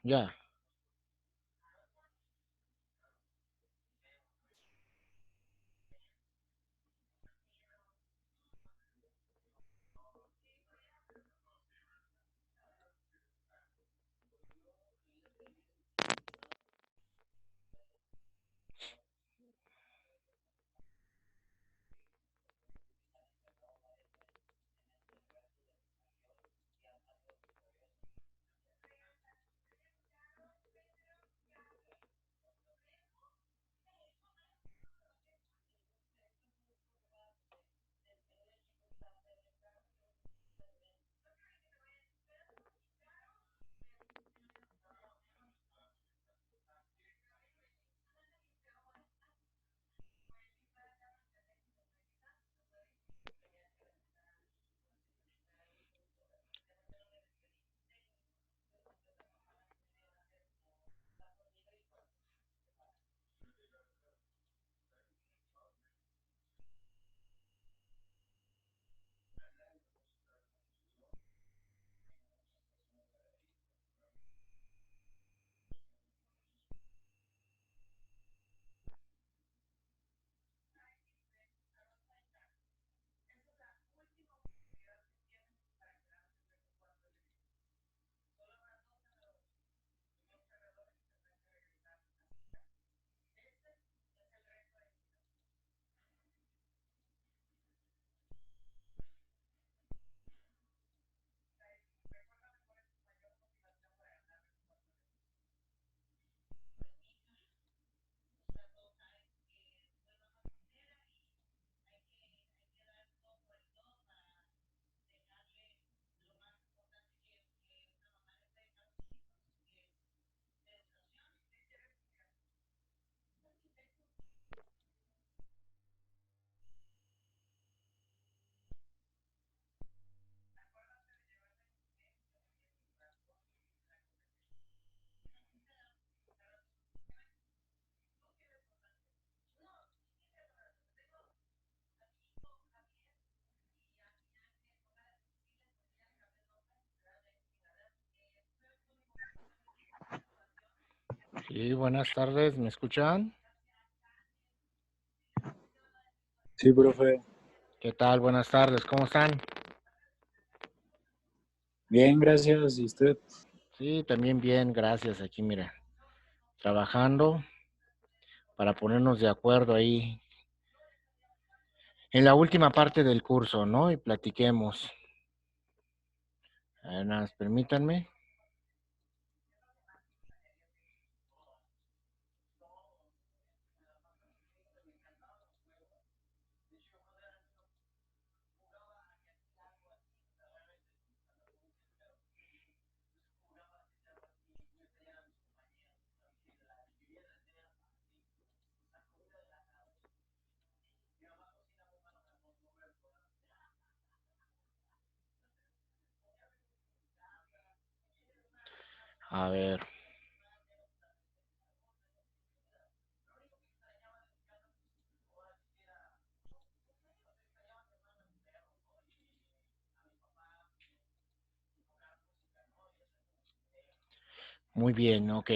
Ya. Sí, buenas tardes, ¿me escuchan? Sí, profe. ¿Qué tal? Buenas tardes, ¿cómo están? Bien, gracias. ¿Y usted? Sí, también bien, gracias. Aquí, mira, trabajando para ponernos de acuerdo ahí en la última parte del curso, ¿no? Y platiquemos. A ver, nada más, permítanme. A ver, muy bien, ok.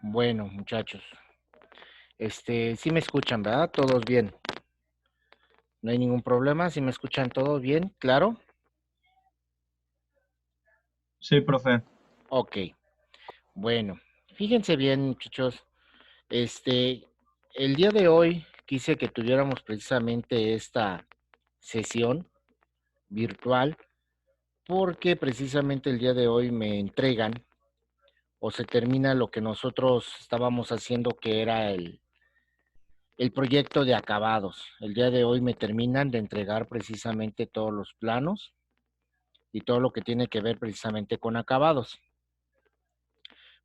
Bueno, muchachos, sí me escuchan, ¿verdad? Todos bien. No hay ningún problema, si me escuchan todos bien, claro. Sí, profe. Ok, bueno, fíjense bien, muchachos. Este, el día de hoy quise que tuviéramos precisamente esta sesión virtual porque precisamente el día de hoy me entregan o se termina lo que nosotros estábamos haciendo que era el proyecto de acabados. El día de hoy me terminan de entregar precisamente todos los planos y todo lo que tiene que ver precisamente con acabados.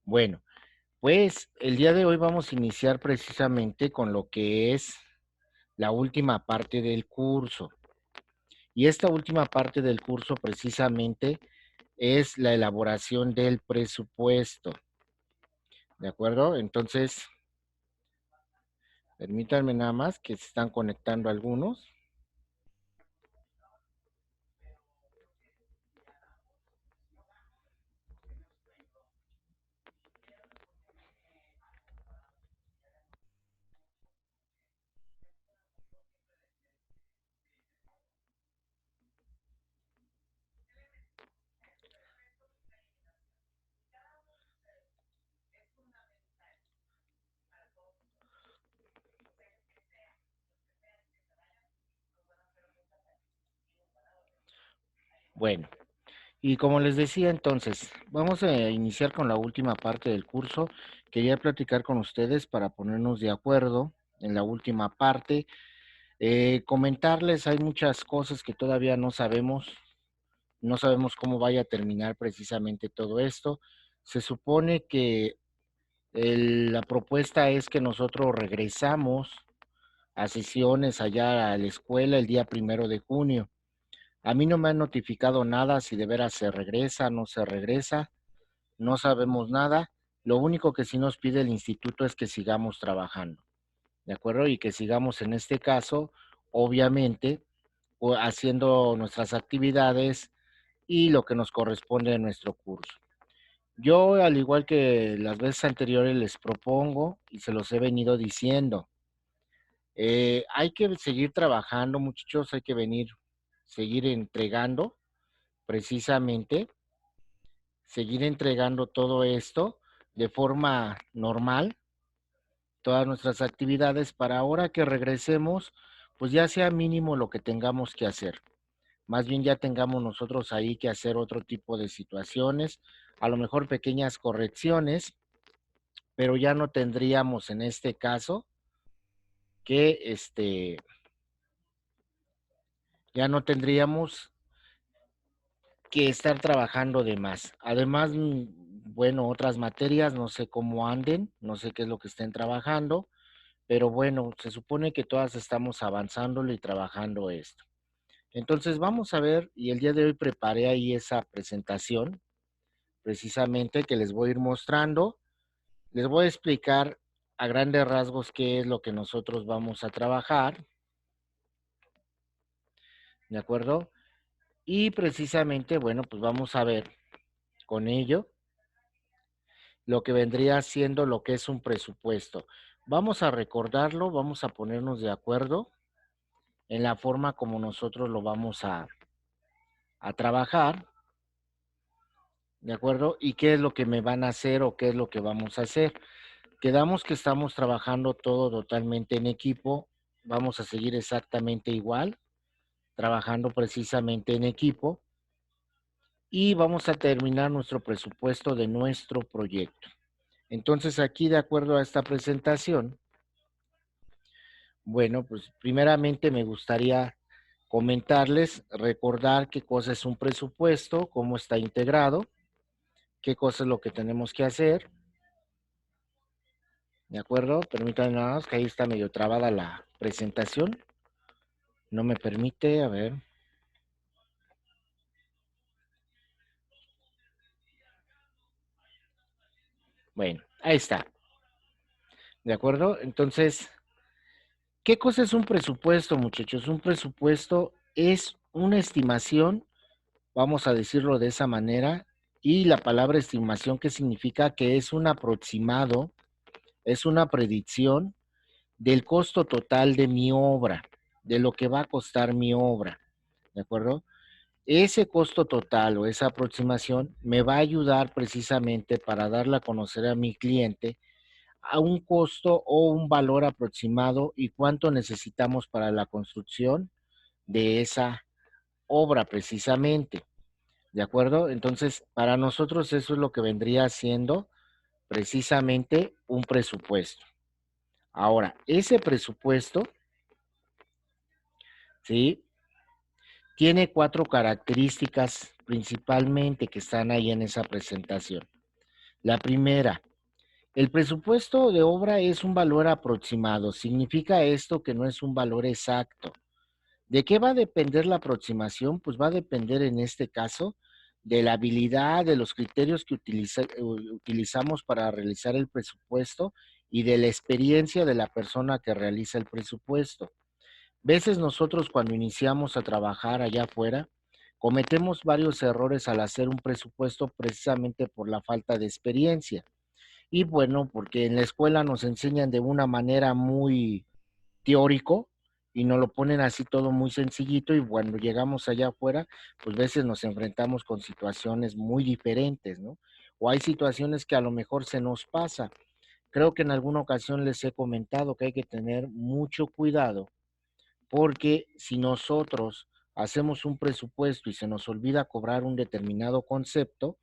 Bueno, pues el día de hoy vamos a iniciar precisamente con lo que es la última parte del curso. Y esta última parte del curso precisamente es la elaboración del presupuesto. ¿De acuerdo? Entonces, permítanme nada más que se están conectando algunos. Bueno, y como les decía entonces, vamos a iniciar con la última parte del curso. Quería platicar con ustedes para ponernos de acuerdo en la última parte. Comentarles, hay muchas cosas que todavía no sabemos. No sabemos cómo vaya a terminar precisamente todo esto. Se supone que la propuesta es que nosotros regresamos a sesiones allá a la escuela el día 1 de junio. A mí no me han notificado nada si de veras se regresa, no se regresa, no sabemos nada. Lo único que sí nos pide el instituto es que sigamos trabajando, ¿de acuerdo? Y que sigamos en este caso, obviamente, haciendo nuestras actividades y lo que nos corresponde en nuestro curso. Yo, al igual que las veces anteriores, les propongo y se los he venido diciendo, hay que seguir trabajando, muchachos, hay que seguir entregando, precisamente, seguir entregando todo esto de forma normal, todas nuestras actividades, para ahora que regresemos, pues ya sea mínimo lo que tengamos que hacer. Más bien ya tengamos nosotros ahí que hacer otro tipo de situaciones, a lo mejor pequeñas correcciones, pero ya no tendríamos en este caso que ya no tendríamos que estar trabajando de más. Además, bueno, otras materias, no sé cómo anden, no sé qué es lo que estén trabajando, pero bueno, se supone que todas estamos avanzándolo y trabajando esto. Entonces vamos a ver, y el día de hoy preparé ahí esa presentación, precisamente que les voy a ir mostrando. Les voy a explicar a grandes rasgos qué es lo que nosotros vamos a trabajar, ¿de acuerdo? Y precisamente, bueno, pues vamos a ver con ello lo que vendría siendo lo que es un presupuesto. Vamos a recordarlo, vamos a ponernos de acuerdo en la forma como nosotros lo vamos a trabajar, ¿de acuerdo? Y qué es lo que me van a hacer o qué es lo que vamos a hacer. Quedamos que estamos trabajando todo totalmente en equipo, vamos a seguir exactamente igual, trabajando precisamente en equipo y vamos a terminar nuestro presupuesto de nuestro proyecto. Entonces aquí, de acuerdo a esta presentación, bueno, pues primeramente me gustaría comentarles, recordar qué cosa es un presupuesto, cómo está integrado, qué cosa es lo que tenemos que hacer, ¿de acuerdo? Permítanme nada más que ahí está medio trabada la presentación, no me permite, a ver. Bueno, ahí está, ¿de acuerdo? Entonces, ¿qué cosa es un presupuesto, muchachos? Un presupuesto es una estimación, vamos a decirlo de esa manera, y la palabra estimación, ¿qué significa? Que es un aproximado, es una predicción del costo total de mi obra, de lo que va a costar mi obra, ¿de acuerdo? Ese costo total o esa aproximación me va a ayudar precisamente para darle a conocer a mi cliente a un costo o un valor aproximado y cuánto necesitamos para la construcción de esa obra precisamente, ¿de acuerdo? Entonces, para nosotros eso es lo que vendría siendo precisamente un presupuesto. Ahora, ese presupuesto, ¿sí? Tiene 4 características principalmente que están ahí en esa presentación. La primera, el presupuesto de obra es un valor aproximado. Significa esto que no es un valor exacto. ¿De qué va a depender la aproximación? Pues va a depender en este caso de la habilidad, de los criterios que utilizamos para realizar el presupuesto y de la experiencia de la persona que realiza el presupuesto. Veces nosotros cuando iniciamos a trabajar allá afuera, cometemos varios errores al hacer un presupuesto precisamente por la falta de experiencia. Y bueno, porque en la escuela nos enseñan de una manera muy teórico y nos lo ponen así todo muy sencillito y cuando llegamos allá afuera, pues a veces nos enfrentamos con situaciones muy diferentes, ¿no? O hay situaciones que a lo mejor se nos pasa. Creo que en alguna ocasión les he comentado que hay que tener mucho cuidado porque si nosotros hacemos un presupuesto y se nos olvida cobrar un determinado concepto,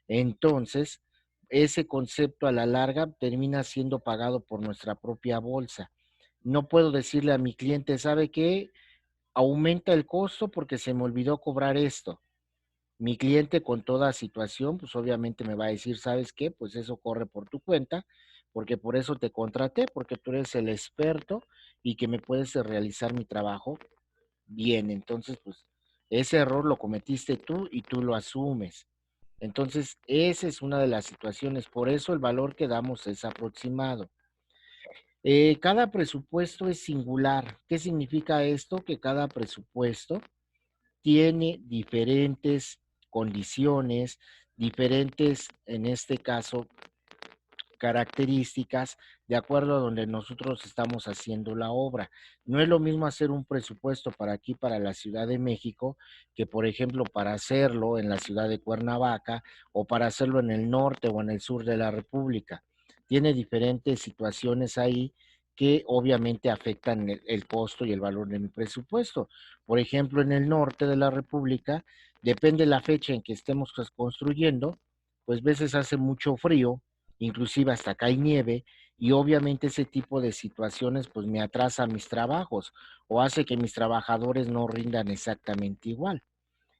entonces ese concepto a la larga termina siendo pagado por nuestra propia bolsa. No puedo decirle a mi cliente, ¿sabe qué? Aumenta el costo porque se me olvidó cobrar esto. Mi cliente con toda situación, pues obviamente me va a decir, ¿sabes qué? Pues eso corre por tu cuenta, porque por eso te contraté, porque tú eres el experto y que me puedes realizar mi trabajo bien. Entonces, pues ese error lo cometiste tú y tú lo asumes. Entonces, esa es una de las situaciones. Por eso el valor que damos es aproximado. Cada presupuesto es singular. ¿Qué significa esto? Que cada presupuesto tiene diferentes condiciones, diferentes, en este caso, características de acuerdo a donde nosotros estamos haciendo la obra. No es lo mismo hacer un presupuesto para aquí, para la Ciudad de México, que por ejemplo para hacerlo en la ciudad de Cuernavaca o para hacerlo en el norte o en el sur de la República. Tiene diferentes situaciones ahí que obviamente afectan el costo y el valor de mi presupuesto. Por ejemplo, en el norte de la República, depende de la fecha en que estemos construyendo, pues veces hace mucho frío, inclusive hasta acá hay nieve, y obviamente ese tipo de situaciones pues me atrasa mis trabajos o hace que mis trabajadores no rindan exactamente igual,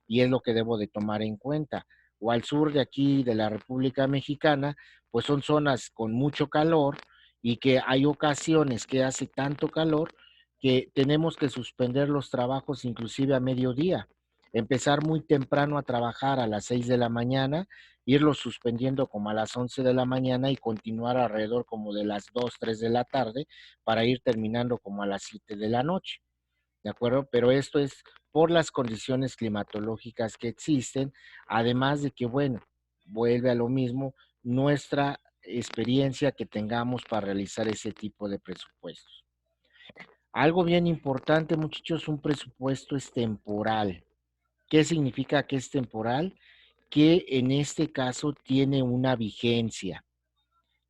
y es lo que debo de tomar en cuenta. O al sur de aquí de la República Mexicana, pues son zonas con mucho calor y que hay ocasiones que hace tanto calor que tenemos que suspender los trabajos inclusive a mediodía, empezar muy temprano a trabajar a las 6 de la mañana, irlos suspendiendo como a las 11 de la mañana y continuar alrededor como de las 2 3 de la tarde para ir terminando como a las 7 de la noche. ¿De acuerdo? Pero esto es por las condiciones climatológicas que existen, además de que, bueno, vuelve a lo mismo nuestra experiencia que tengamos para realizar ese tipo de presupuestos. Algo bien importante, muchachos, un presupuesto es temporal. ¿Qué significa que es temporal? Que en este caso tiene una vigencia.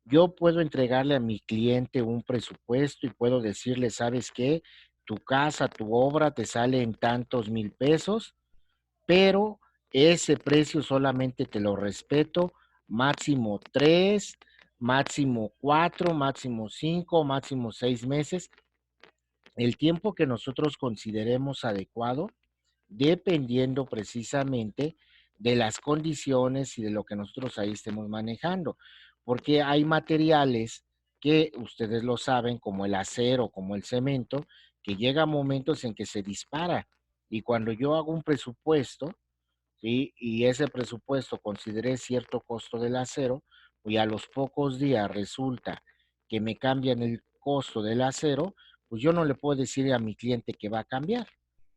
Yo puedo entregarle a mi cliente un presupuesto y puedo decirle, ¿sabes qué? Tu casa, tu obra te sale en tantos mil pesos, pero ese precio solamente te lo respeto, máximo 3, máximo 4, máximo 5, máximo 6 meses, el tiempo que nosotros consideremos adecuado, dependiendo precisamente de las condiciones y de lo que nosotros ahí estemos manejando, porque hay materiales que ustedes lo saben, como el acero, como el cemento, que llega momentos en que se dispara. Y cuando yo hago un presupuesto, ¿sí? Y ese presupuesto consideré cierto costo del acero, y a los pocos días resulta que me cambian el costo del acero, pues yo no le puedo decir a mi cliente que va a cambiar.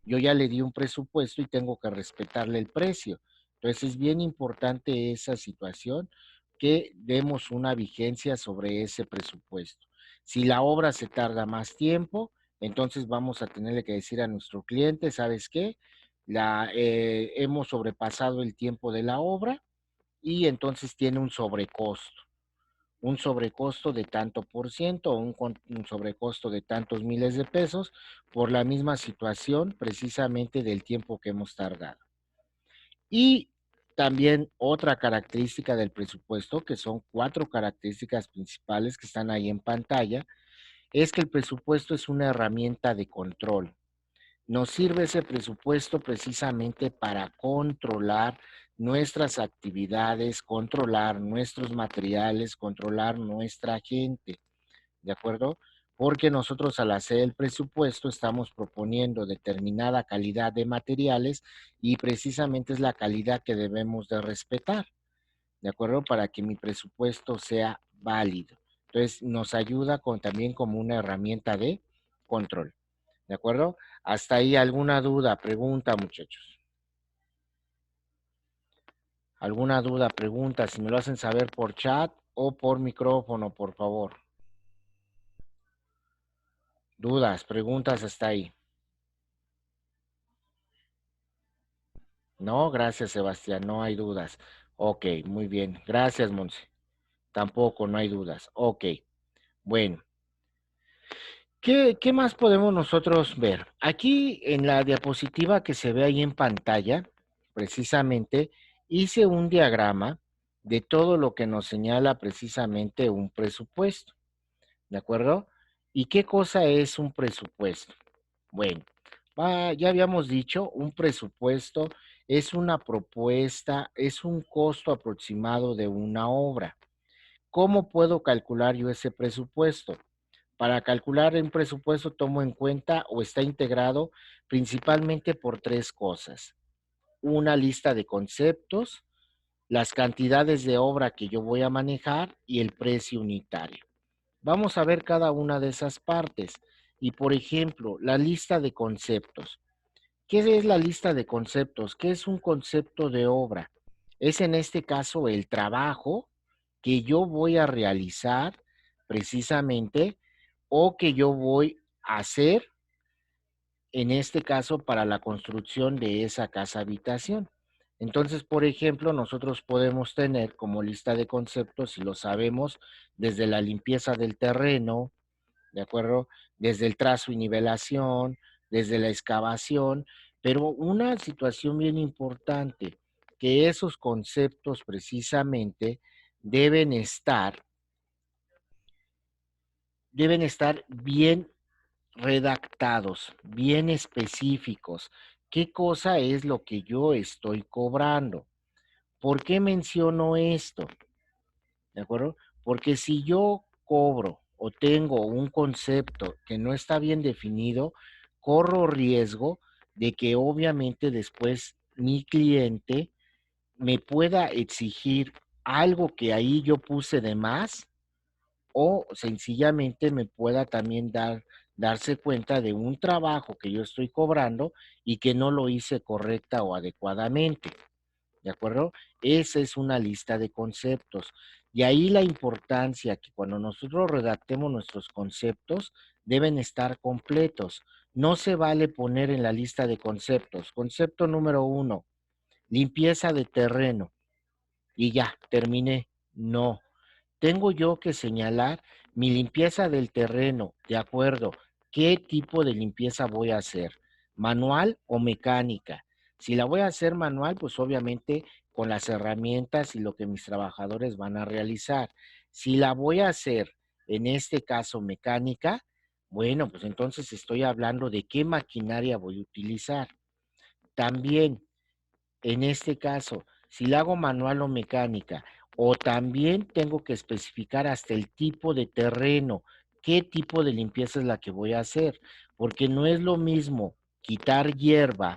Yo ya le di un presupuesto y tengo que respetarle el precio. Entonces es bien importante esa situación, que demos una vigencia sobre ese presupuesto. Si la obra se tarda más tiempo, entonces vamos a tenerle que decir a nuestro cliente, ¿sabes qué? Hemos sobrepasado el tiempo de la obra y entonces tiene un sobrecosto de tanto por ciento o un sobrecosto de tantos miles de pesos por la misma situación precisamente del tiempo que hemos tardado. Y también otra característica del presupuesto, que son 4 características principales que están ahí en pantalla, es que el presupuesto es una herramienta de control. Nos sirve ese presupuesto precisamente para controlar nuestras actividades, controlar nuestros materiales, controlar nuestra gente, ¿de acuerdo? Porque nosotros al hacer el presupuesto estamos proponiendo determinada calidad de materiales y precisamente es la calidad que debemos de respetar, ¿de acuerdo? Para que mi presupuesto sea válido. Entonces nos ayuda también como una herramienta de control. ¿De acuerdo? Hasta ahí alguna duda, pregunta, muchachos. ¿Alguna duda, pregunta? Si me lo hacen saber por chat o por micrófono, por favor. Dudas, preguntas hasta ahí. No, gracias, Sebastián, no hay dudas. Ok, muy bien. Gracias, Monse. Tampoco, no hay dudas. Ok, bueno. ¿Qué más podemos nosotros ver? Aquí en la diapositiva que se ve ahí en pantalla, precisamente hice un diagrama de todo lo que nos señala precisamente un presupuesto, ¿de acuerdo? ¿Y qué cosa es un presupuesto? Bueno, ya habíamos dicho, un presupuesto es una propuesta, es un costo aproximado de una obra. ¿Cómo puedo calcular yo ese presupuesto? Para calcular un presupuesto tomo en cuenta o está integrado principalmente por tres cosas. Una lista de conceptos, las cantidades de obra que yo voy a manejar y el precio unitario. Vamos a ver cada una de esas partes. Y por ejemplo, la lista de conceptos. ¿Qué es la lista de conceptos? ¿Qué es un concepto de obra? Es en este caso el trabajo que yo voy a realizar precisamente o que yo voy a hacer en este caso para la construcción de esa casa habitación. Entonces, por ejemplo, nosotros podemos tener como lista de conceptos, si lo sabemos, desde la limpieza del terreno, ¿de acuerdo? Desde el trazo y nivelación, desde la excavación, pero una situación bien importante, que esos conceptos precisamente deben estar, deben estar bien redactados, bien específicos. ¿Qué cosa es lo que yo estoy cobrando? ¿Por qué menciono esto? ¿De acuerdo? Porque si yo cobro o tengo un concepto que no está bien definido, corro riesgo de que obviamente después mi cliente me pueda exigir algo que ahí yo puse de más o sencillamente me pueda también darse cuenta de un trabajo que yo estoy cobrando y que no lo hice correcta o adecuadamente. ¿De acuerdo? Esa es una lista de conceptos. Y ahí la importancia que cuando nosotros redactemos nuestros conceptos deben estar completos. No se vale poner en la lista de conceptos. Concepto número 1, limpieza de terreno. Y ya, terminé. No, tengo yo que señalar mi limpieza del terreno, de acuerdo, qué tipo de limpieza voy a hacer, manual o mecánica. Si la voy a hacer manual, pues obviamente con las herramientas y lo que mis trabajadores van a realizar. Si la voy a hacer, en este caso mecánica, bueno, pues entonces estoy hablando de qué maquinaria voy a utilizar. También en este caso, si la hago manual o mecánica, o también tengo que especificar hasta el tipo de terreno, qué tipo de limpieza es la que voy a hacer, porque no es lo mismo quitar hierba,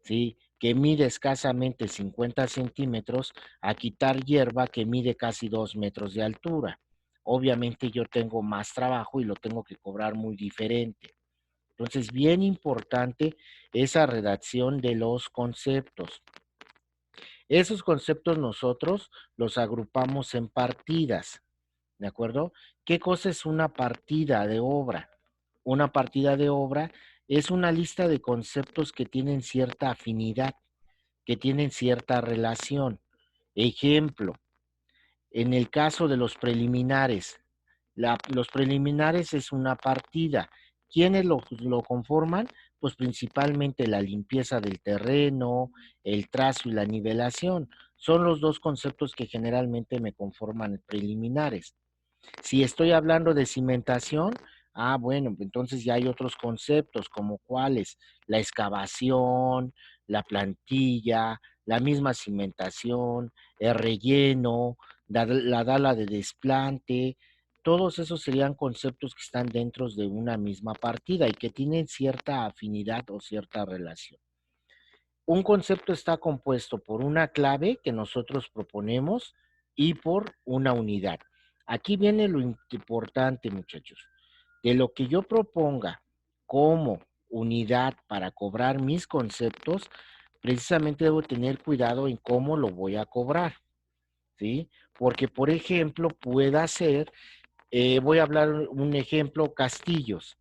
¿sí? Que mide escasamente 50 centímetros, a quitar hierba que mide casi 2 metros de altura. Obviamente yo tengo más trabajo y lo tengo que cobrar muy diferente. Entonces, bien importante esa redacción de los conceptos. Esos conceptos nosotros los agrupamos en partidas, ¿de acuerdo? ¿Qué cosa es una partida de obra? Una partida de obra es una lista de conceptos que tienen cierta afinidad, que tienen cierta relación. Ejemplo, en el caso de los preliminares, los preliminares es una partida. ¿Quiénes lo conforman? Pues principalmente la limpieza del terreno, el trazo y la nivelación. Son los dos conceptos que generalmente me conforman preliminares. Si estoy hablando de cimentación, bueno, entonces ya hay otros conceptos como cuáles, la excavación, la plantilla, la misma cimentación, el relleno, la dala de desplante, todos esos serían conceptos que están dentro de una misma partida y que tienen cierta afinidad o cierta relación. Un concepto está compuesto por una clave que nosotros proponemos y por una unidad. Aquí viene lo importante, muchachos. De lo que yo proponga como unidad para cobrar mis conceptos, precisamente debo tener cuidado en cómo lo voy a cobrar, ¿sí? Porque, por ejemplo, pueda ser, voy a hablar un ejemplo, castillos.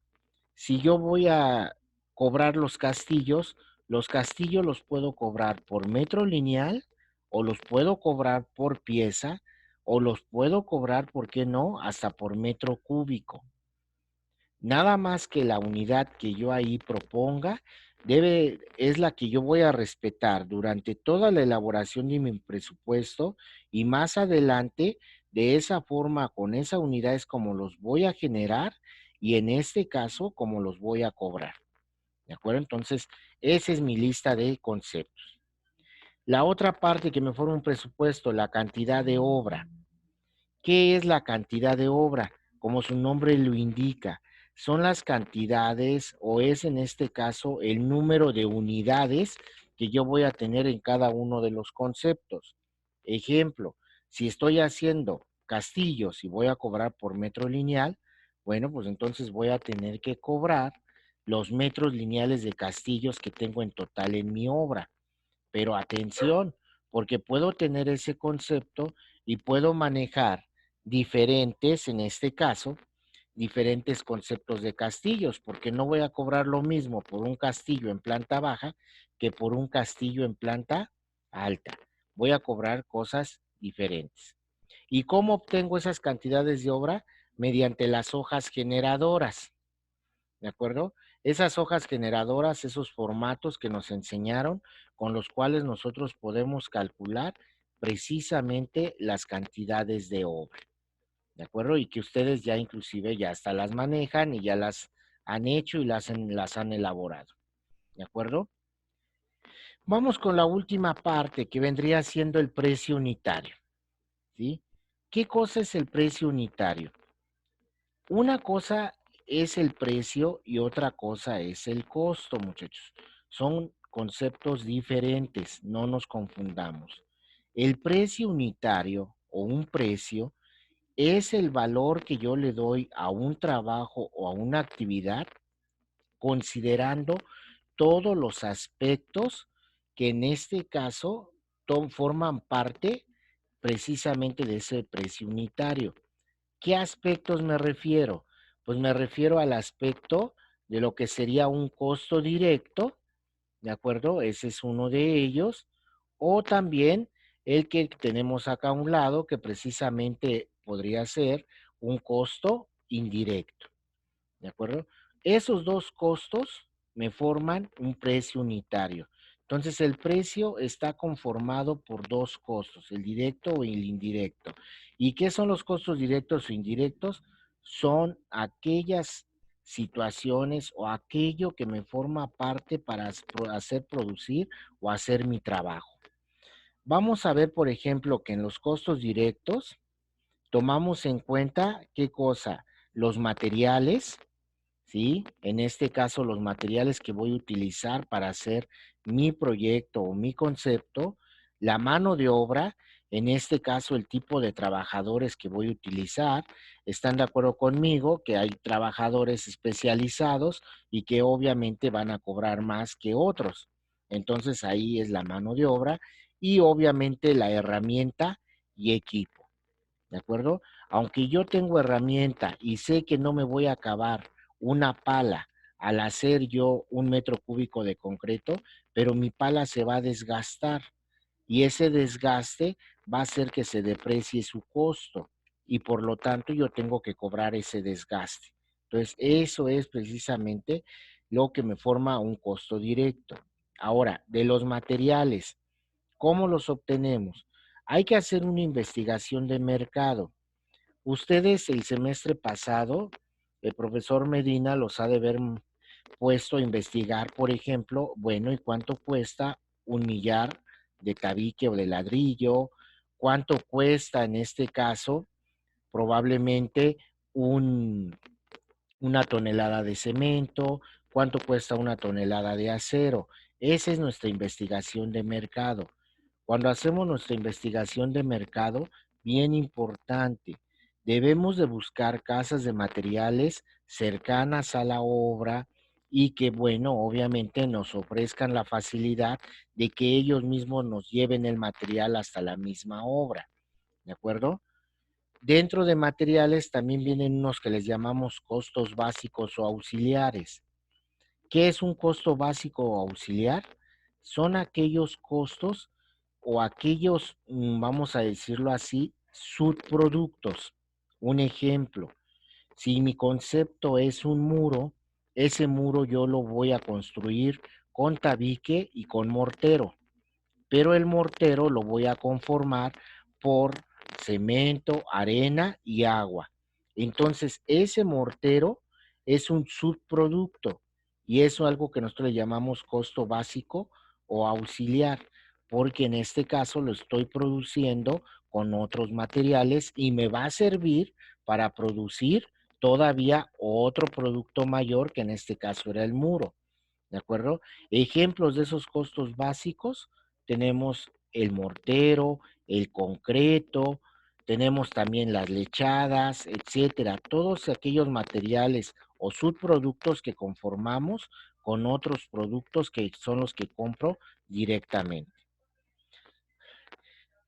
Si yo voy a cobrar los castillos los puedo cobrar por metro lineal o los puedo cobrar por pieza o los puedo cobrar, ¿por qué no?, hasta por metro cúbico. Nada más que la unidad que yo ahí proponga es la que yo voy a respetar durante toda la elaboración de mi presupuesto y más adelante, de esa forma, con esa unidad es como los voy a generar y en este caso, como los voy a cobrar. ¿De acuerdo? Entonces, esa es mi lista de conceptos. La otra parte que me forma un presupuesto, la cantidad de obra. ¿Qué es la cantidad de obra? Como su nombre lo indica, son las cantidades o es en este caso el número de unidades que yo voy a tener en cada uno de los conceptos. Ejemplo, si estoy haciendo castillos y voy a cobrar por metro lineal, bueno, pues entonces voy a tener que cobrar los metros lineales de castillos que tengo en total en mi obra. Pero atención, porque puedo tener ese concepto y puedo manejar diferentes, en este caso, diferentes conceptos de castillos, porque no voy a cobrar lo mismo por un castillo en planta baja que por un castillo en planta alta. Voy a cobrar cosas diferentes. ¿Y cómo obtengo esas cantidades de obra? Mediante las hojas generadoras. ¿De acuerdo? Esas hojas generadoras, esos formatos que nos enseñaron, con los cuales nosotros podemos calcular precisamente las cantidades de obra, ¿de acuerdo? Y que ustedes ya inclusive ya hasta las manejan y ya las han hecho y las han elaborado, ¿de acuerdo? Vamos con la última parte que vendría siendo el precio unitario, ¿sí? ¿Qué cosa es el precio unitario? Una cosa es el precio y otra cosa es el costo, muchachos. Son conceptos diferentes, no nos confundamos. El precio unitario o un precio es el valor que yo le doy a un trabajo o a una actividad considerando todos los aspectos que en este caso forman parte precisamente de ese precio unitario. ¿Qué aspectos me refiero? Pues me refiero al aspecto de lo que sería un costo directo, ¿de acuerdo? Ese es uno de ellos. O también el que tenemos acá a un lado, que precisamente podría ser un costo indirecto. ¿De acuerdo? Esos dos costos me forman un precio unitario. Entonces, el precio está conformado por dos costos, el directo y el indirecto. ¿Y qué son los costos directos o indirectos? Son aquellas situaciones o aquello que me forma parte para hacer producir o hacer mi trabajo. Vamos a ver, por ejemplo, que en los costos directos tomamos en cuenta qué cosa, los materiales, ¿sí? En este caso, los materiales que voy a utilizar para hacer mi proyecto o mi concepto, la mano de obra, en este caso, el tipo de trabajadores que voy a utilizar, están de acuerdo conmigo que hay trabajadores especializados y que obviamente van a cobrar más que otros. Entonces, ahí es la mano de obra y obviamente la herramienta y equipo. ¿De acuerdo? Aunque yo tengo herramienta y sé que no me voy a acabar una pala al hacer yo un metro cúbico de concreto, pero mi pala se va a desgastar y ese desgaste va a hacer que se deprecie su costo y por lo tanto yo tengo que cobrar ese desgaste. Entonces, eso es precisamente lo que me forma un costo directo. Ahora, de los materiales, ¿cómo los obtenemos? Hay que hacer una investigación de mercado. Ustedes el semestre pasado, el profesor Medina los ha de haber puesto a investigar, por ejemplo, bueno, ¿y cuánto cuesta un millar de tabique o de ladrillo? ¿Cuánto cuesta en este caso probablemente un, una tonelada de cemento? ¿Cuánto cuesta una tonelada de acero? Esa es nuestra investigación de mercado. Cuando hacemos nuestra investigación de mercado, bien importante, debemos de buscar casas de materiales cercanas a la obra y que, bueno, obviamente nos ofrezcan la facilidad de que ellos mismos nos lleven el material hasta la misma obra, ¿de acuerdo? Dentro de materiales también vienen unos que les llamamos costos básicos o auxiliares. ¿Qué es un costo básico o auxiliar? Son aquellos costos o aquellos, vamos a decirlo así, subproductos. Un ejemplo, Si mi concepto es un muro, ese muro yo lo voy a construir con tabique y con mortero, pero el mortero lo voy a conformar por cemento, arena y agua. Entonces, ese mortero es un subproducto y eso es algo que nosotros le llamamos costo básico o auxiliar, porque en este caso lo estoy produciendo con otros materiales y me va a servir para producir todavía otro producto mayor, que en este caso era el muro. ¿De acuerdo? Ejemplos de esos costos básicos, tenemos el mortero, el concreto, tenemos también las lechadas, etcétera. Todos aquellos materiales o subproductos que conformamos con otros productos que son los que compro directamente.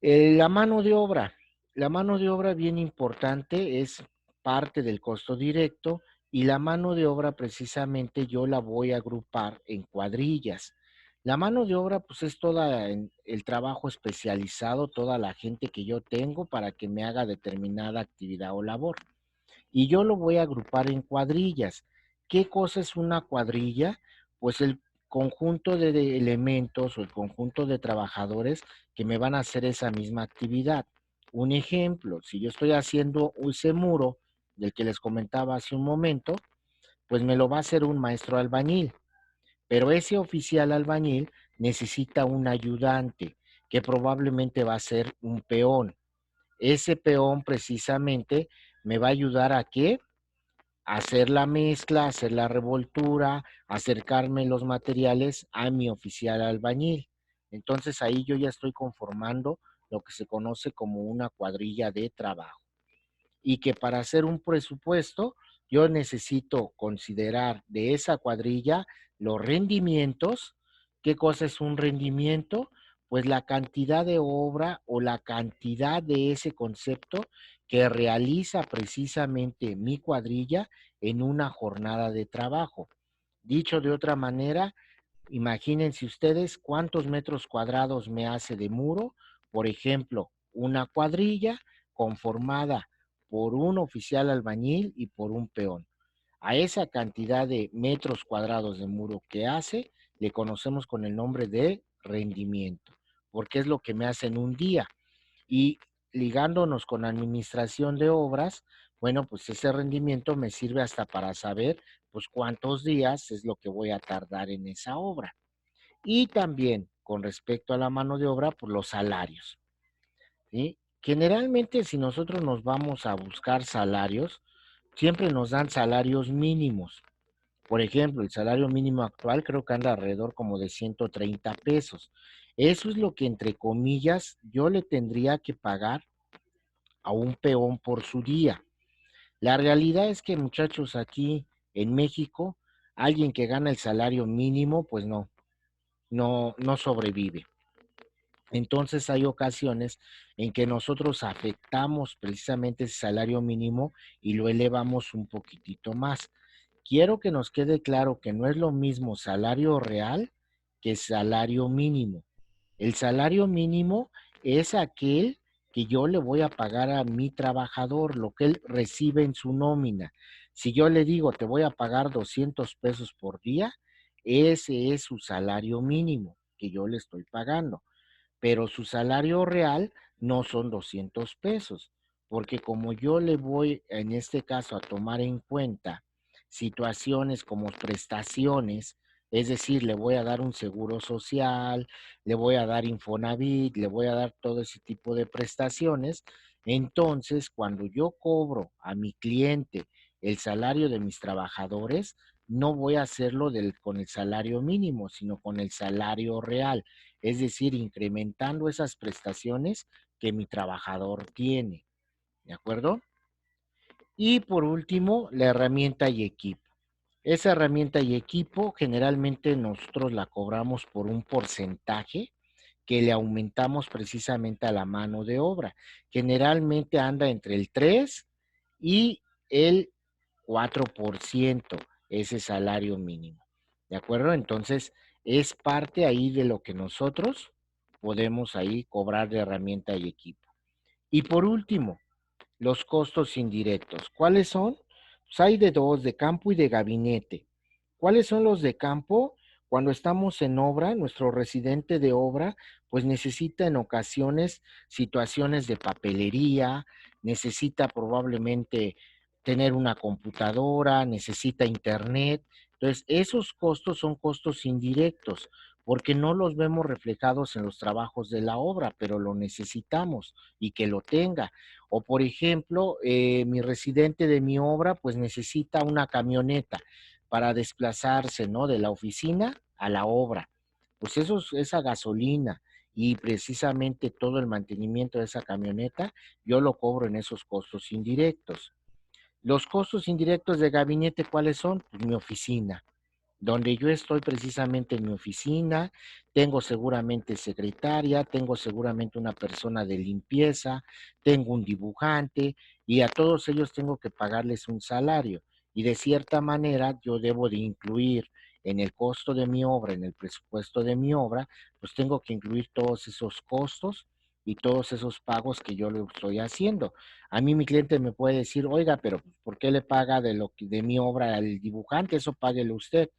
La mano de obra. La mano de obra bien importante es parte del costo directo y la mano de obra precisamente yo la voy a agrupar en cuadrillas. La mano de obra pues es toda el trabajo especializado, toda la gente que yo tengo para que me haga determinada actividad o labor y yo lo voy a agrupar en cuadrillas. ¿Qué cosa es una cuadrilla? Pues el conjunto de elementos o el conjunto de trabajadores que me van a hacer esa misma actividad. Un ejemplo, si yo estoy haciendo ese muro del que les comentaba hace un momento, pues me lo va a hacer un maestro albañil, pero ese oficial albañil necesita un ayudante que probablemente va a ser un peón. Ese peón precisamente me va a ayudar a qué? Hacer la mezcla, hacer la revoltura, acercarme los materiales a mi oficial albañil. Entonces ahí yo ya estoy conformando lo que se conoce como una cuadrilla de trabajo y que para hacer un presupuesto yo necesito considerar de esa cuadrilla los rendimientos. ¿Qué cosa es un rendimiento? Pues la cantidad de obra o la cantidad de ese concepto que realiza precisamente mi cuadrilla en una jornada de trabajo. Dicho de otra manera, imagínense ustedes cuántos metros cuadrados me hace de muro, por ejemplo, una cuadrilla conformada por un oficial albañil y por un peón. A esa cantidad de metros cuadrados de muro que hace, le conocemos con el nombre de rendimiento, porque es lo que me hace en un día. Y ligándonos con administración de obras, bueno, pues ese rendimiento me sirve hasta para saber, pues cuántos días es lo que voy a tardar en esa obra. Y también con respecto a la mano de obra, por los salarios. ¿Sí? Generalmente si nosotros nos vamos a buscar salarios, siempre nos dan salarios mínimos. Por ejemplo, el salario mínimo actual creo que anda alrededor como de 130 pesos. Eso es lo que, entre comillas, yo le tendría que pagar a un peón por su día. La realidad es que, muchachos, aquí en México, alguien que gana el salario mínimo, pues no sobrevive. Entonces hay ocasiones en que nosotros afectamos precisamente ese salario mínimo y lo elevamos un poquitito más. Quiero que nos quede claro que no es lo mismo salario real que salario mínimo. El salario mínimo es aquel que yo le voy a pagar a mi trabajador, lo que él recibe en su nómina. Si yo le digo, te voy a pagar 200 pesos por día, ese es su salario mínimo que yo le estoy pagando, pero su salario real no son 200 pesos, porque como yo le voy en este caso a tomar en cuenta situaciones como prestaciones, es decir, le voy a dar un seguro social, le voy a dar Infonavit, le voy a dar todo ese tipo de prestaciones, entonces cuando yo cobro a mi cliente el salario de mis trabajadores, no voy a hacerlo con el salario mínimo, sino con el salario real, es decir, incrementando esas prestaciones que mi trabajador tiene, ¿de acuerdo? Y por último, la herramienta y equipo. Esa herramienta y equipo generalmente nosotros la cobramos por un porcentaje que le aumentamos precisamente a la mano de obra. Generalmente anda entre el 3 y el 4% ese salario mínimo. ¿De acuerdo? Entonces, es parte ahí de lo que nosotros podemos ahí cobrar de herramienta y equipo. Y por último, los costos indirectos. ¿Cuáles son? Pues hay de dos, de campo y de gabinete. ¿Cuáles son los de campo? Cuando estamos en obra, nuestro residente de obra, pues necesita en ocasiones situaciones de papelería, necesita probablemente tener una computadora, necesita internet. Entonces, esos costos son costos indirectos, porque no los vemos reflejados en los trabajos de la obra, pero lo necesitamos y que lo tenga. O por ejemplo, mi residente de mi obra, pues necesita una camioneta para desplazarse, ¿no? De la oficina a la obra. Pues eso, esa gasolina y precisamente todo el mantenimiento de esa camioneta, yo lo cobro en esos costos indirectos. Los costos indirectos de gabinete, ¿cuáles son? Pues mi oficina, donde yo estoy precisamente en mi oficina, tengo seguramente secretaria, tengo seguramente una persona de limpieza, tengo un dibujante y a todos ellos tengo que pagarles un salario. Y de cierta manera yo debo de incluir en el costo de mi obra, en el presupuesto de mi obra, pues tengo que incluir todos esos costos y todos esos pagos que yo le estoy haciendo. A mí mi cliente me puede decir, oiga, pero ¿por qué le paga de mi obra al dibujante? Eso páguele usted.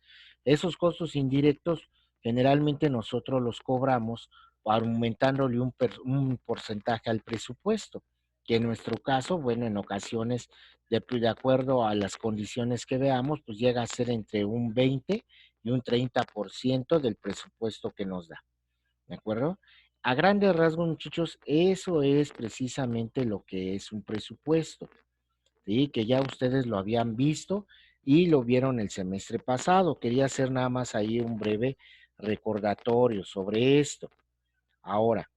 Esos costos indirectos generalmente nosotros los cobramos aumentándole un porcentaje al presupuesto, que en nuestro caso, bueno, en ocasiones, de acuerdo a las condiciones que veamos, pues llega a ser entre un 20 y un 30% del presupuesto que nos da, ¿de acuerdo? A grandes rasgos, muchachos, eso es precisamente lo que es un presupuesto. ¿Sí? Que ya ustedes lo habían visto y lo vieron el semestre pasado. Quería hacer nada más ahí un breve recordatorio sobre esto. Ahora,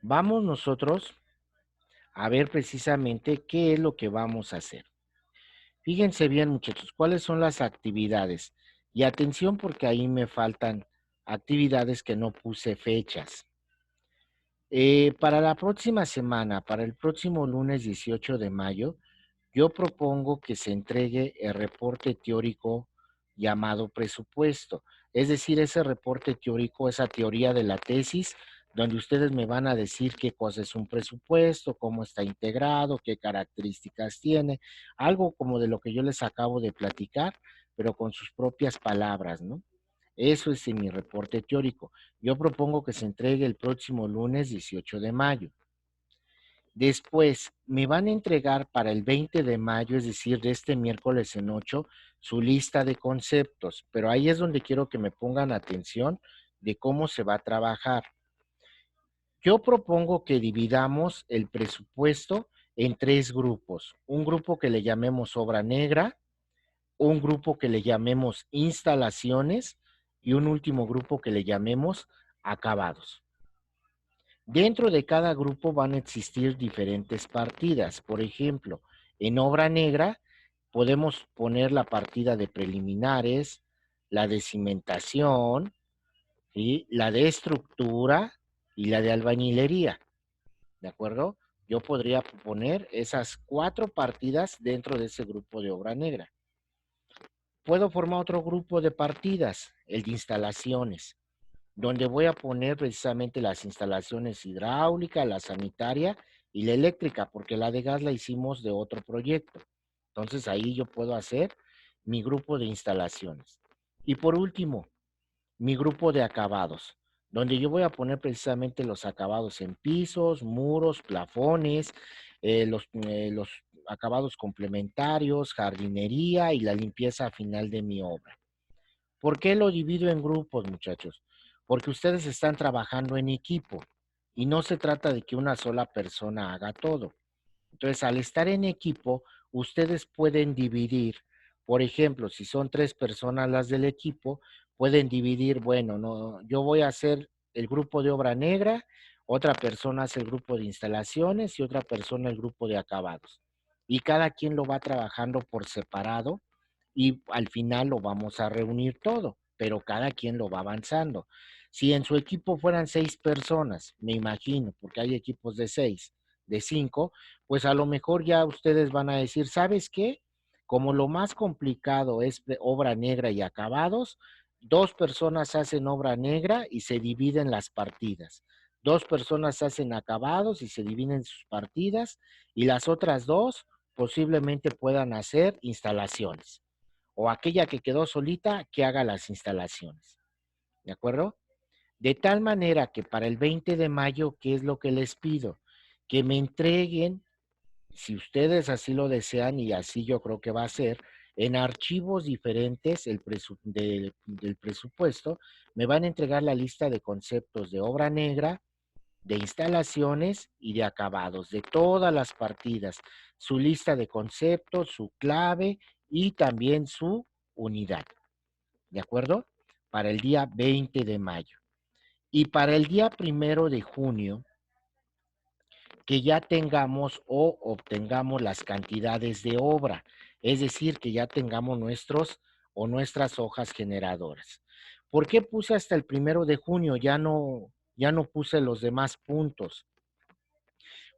vamos nosotros a ver precisamente qué es lo que vamos a hacer. Fíjense bien, muchachos, cuáles son las actividades. Y atención porque ahí me faltan actividades que no puse fechas. Para la próxima semana, para el próximo lunes 18 de mayo, yo propongo que se entregue el reporte teórico llamado presupuesto. Es decir, ese reporte teórico, esa teoría de la tesis, donde ustedes me van a decir qué cosa es un presupuesto, cómo está integrado, qué características tiene, algo como de lo que yo les acabo de platicar, pero con sus propias palabras, ¿no? Eso es en mi reporte teórico. Yo propongo que se entregue el próximo lunes 18 de mayo. Después, me van a entregar para el 20 de mayo, es decir, de este miércoles en 8, su lista de conceptos, pero ahí es donde quiero que me pongan atención de cómo se va a trabajar. Yo propongo que dividamos el presupuesto en tres grupos. Un grupo que le llamemos obra negra, un grupo que le llamemos instalaciones y un último grupo que le llamemos acabados. Dentro de cada grupo van a existir diferentes partidas. Por ejemplo, en obra negra podemos poner la partida de preliminares, la de cimentación, ¿sí? La de estructura y la de albañilería. ¿De acuerdo? Yo podría poner esas cuatro partidas dentro de ese grupo de obra negra. Puedo formar otro grupo de partidas, el de instalaciones, donde voy a poner precisamente las instalaciones hidráulica, la sanitaria y la eléctrica, porque la de gas la hicimos de otro proyecto. Entonces ahí yo puedo hacer mi grupo de instalaciones. Y por último, mi grupo de acabados, donde yo voy a poner precisamente los acabados en pisos, muros, plafones, los acabados complementarios, jardinería y la limpieza final de mi obra. ¿Por qué lo divido en grupos, muchachos? Porque ustedes están trabajando en equipo y no se trata de que una sola persona haga todo. Entonces, al estar en equipo, ustedes pueden dividir, por ejemplo, si son tres personas las del equipo, pueden dividir, bueno, no, yo voy a hacer el grupo de obra negra, otra persona hace el grupo de instalaciones y otra persona el grupo de acabados. Y cada quien lo va trabajando por separado y al final lo vamos a reunir todo, pero cada quien lo va avanzando. Si en su equipo fueran 6 personas, me imagino, porque hay equipos de 6, de 5, pues a lo mejor ya ustedes van a decir, ¿sabes qué? Como lo más complicado es obra negra y acabados, 2 personas hacen obra negra y se dividen las partidas. 2 personas hacen acabados y se dividen sus partidas y las otras dos posiblemente puedan hacer instalaciones. O aquella que quedó solita, que haga las instalaciones. ¿De acuerdo? De tal manera que para el 20 de mayo, ¿qué es lo que les pido? Que me entreguen, si ustedes así lo desean, y así yo creo que va a ser, en archivos diferentes del presupuesto, me van a entregar la lista de conceptos de obra negra, de instalaciones y de acabados, de todas las partidas, su lista de conceptos, su clave y también su unidad. ¿De acuerdo? Para el día 20 de mayo. Y para el día 1 de junio, que ya tengamos o obtengamos las cantidades de obra, es decir, que ya tengamos nuestros o nuestras hojas generadoras. ¿Por qué puse hasta el 1 de junio? Ya no puse los demás puntos,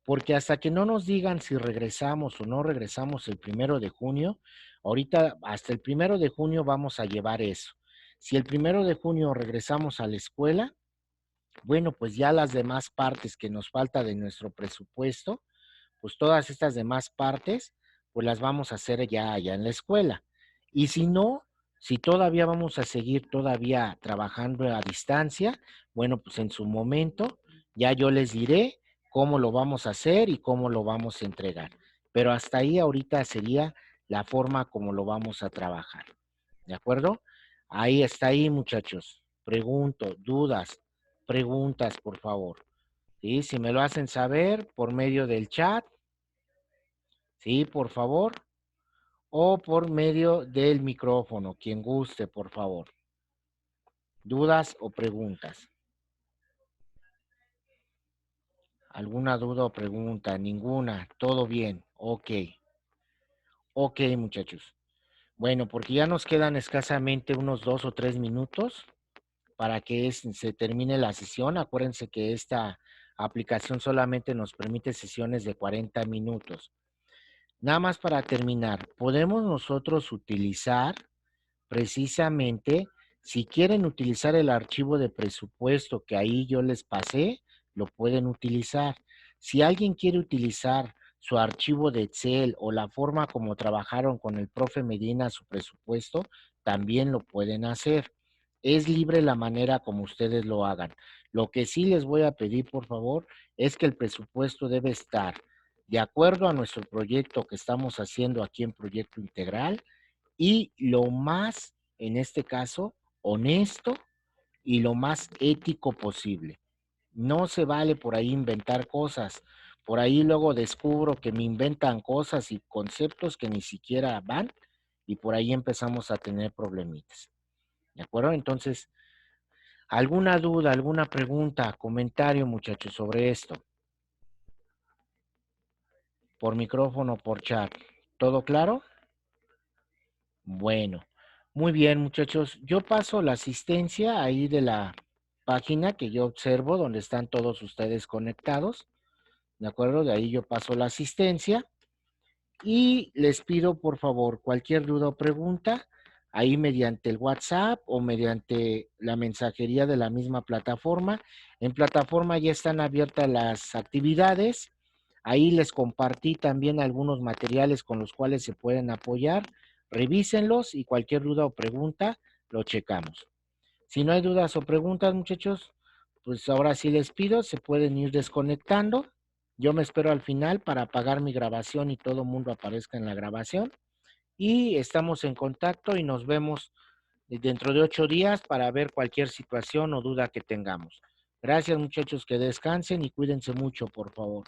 porque hasta que no nos digan si regresamos o no regresamos el 1 de junio, ahorita hasta el 1 de junio vamos a llevar eso. Si el 1 de junio regresamos a la escuela, bueno, pues ya las demás partes que nos falta de nuestro presupuesto, pues todas estas demás partes, pues las vamos a hacer ya allá en la escuela. Y si no, si todavía vamos a seguir todavía trabajando a distancia, bueno, pues en su momento ya yo les diré cómo lo vamos a hacer y cómo lo vamos a entregar. Pero hasta ahí ahorita sería la forma como lo vamos a trabajar. ¿De acuerdo? Ahí está ahí, muchachos. Pregunto, dudas, preguntas, por favor. ¿Sí? Si me lo hacen saber por medio del chat, ¿sí? Por favor. O por medio del micrófono, quien guste, por favor. ¿Dudas o preguntas? ¿Alguna duda o pregunta? Ninguna. Todo bien. Ok. Ok, muchachos. Bueno, porque ya nos quedan escasamente unos 2 o 3 minutos para que se termine la sesión. Acuérdense que esta aplicación solamente nos permite sesiones de 40 minutos. Nada más para terminar, podemos nosotros utilizar precisamente, si quieren utilizar el archivo de presupuesto que ahí yo les pasé, lo pueden utilizar. Si alguien quiere utilizar su archivo de Excel o la forma como trabajaron con el profe Medina su presupuesto, también lo pueden hacer. Es libre la manera como ustedes lo hagan. Lo que sí les voy a pedir, por favor, es que el presupuesto debe estar de acuerdo a nuestro proyecto que estamos haciendo aquí en Proyecto Integral, y lo más, en este caso, honesto y lo más ético posible. No se vale por ahí inventar cosas. Por ahí luego descubro que me inventan cosas y conceptos que ni siquiera van, y por ahí empezamos a tener problemitas. ¿De acuerdo? Entonces, ¿alguna duda, alguna pregunta, comentario, muchachos, sobre esto? Por micrófono, por chat. ¿Todo claro? Bueno, muy bien, muchachos. Yo paso la asistencia ahí de la página que yo observo donde están todos ustedes conectados. ¿De acuerdo? De ahí yo paso la asistencia y les pido por favor cualquier duda o pregunta ahí mediante el WhatsApp o mediante la mensajería de la misma plataforma. En plataforma ya están abiertas las actividades. Ahí les compartí también algunos materiales con los cuales se pueden apoyar. Revísenlos y cualquier duda o pregunta lo checamos. Si no hay dudas o preguntas, muchachos, pues ahora sí les pido, se pueden ir desconectando. Yo me espero al final para apagar mi grabación y todo el mundo aparezca en la grabación. Y estamos en contacto y nos vemos dentro de 8 días para ver cualquier situación o duda que tengamos. Gracias, muchachos, que descansen y cuídense mucho, por favor.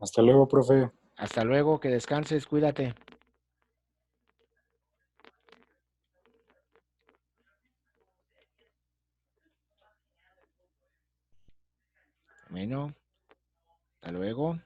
Hasta luego, profe. Hasta luego, que descanses, cuídate. Bueno, hasta luego.